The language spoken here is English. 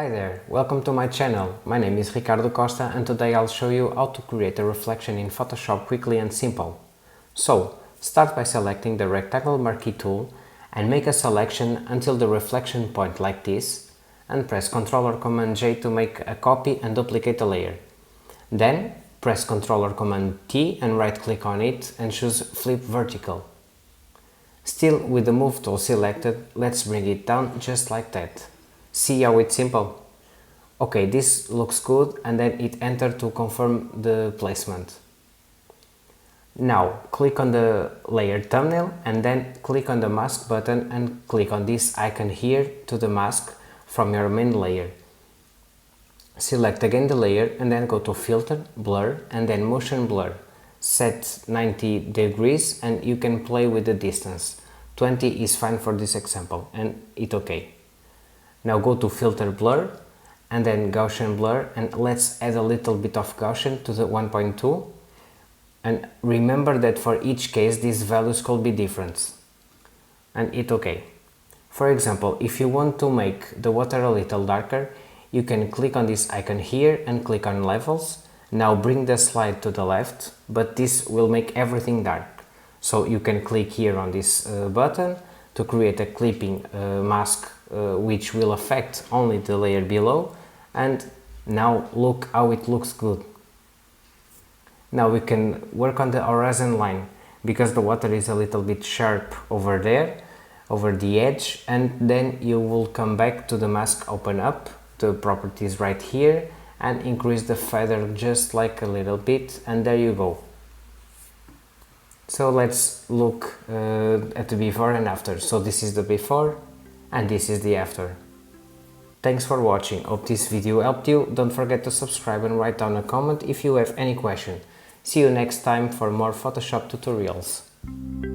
Hi there, welcome to my channel. My name is Ricardo Costa and today I'll show you how to create a reflection in Photoshop quickly and simple. So, start by selecting the rectangle marquee tool and make a selection until the reflection point like this and press Ctrl or Command J to make a copy and duplicate the layer. Then press Ctrl or Command T and right click on it and choose Flip Vertical. Still with the Move tool selected, let's bring it down just like that. See how it's simple? Okay, this looks good, and then hit enter to confirm the placement. Now click on the layer thumbnail and then click on the mask button and click on this icon here to the mask from your main layer. Select again the layer and then go to filter, blur and then motion blur. Set 90 degrees and you can play with the distance. 20 is fine for this example and hit OK. Now go to filter blur and then Gaussian blur and let's add a little bit of Gaussian to the 1.2, and remember that for each case these values could be different and hit OK. For example, if you want to make the water a little darker, you can click on this icon here and click on levels. Now bring the slide to the left, but this will make everything dark. So you can click here on this button to create a clipping mask which will affect only the layer below, and now look how it looks good. Now we can work on the horizon line because the water is a little bit sharp over there, over the edge, and then you will come back to the mask, open up the properties right here and increase the feather just like a little bit, and there you go. So let's look at the before and after. So this is the before and this is the after. Thanks for watching, hope this video helped you. Don't forget to subscribe and write down a comment if you have any question. See you next time for more Photoshop tutorials.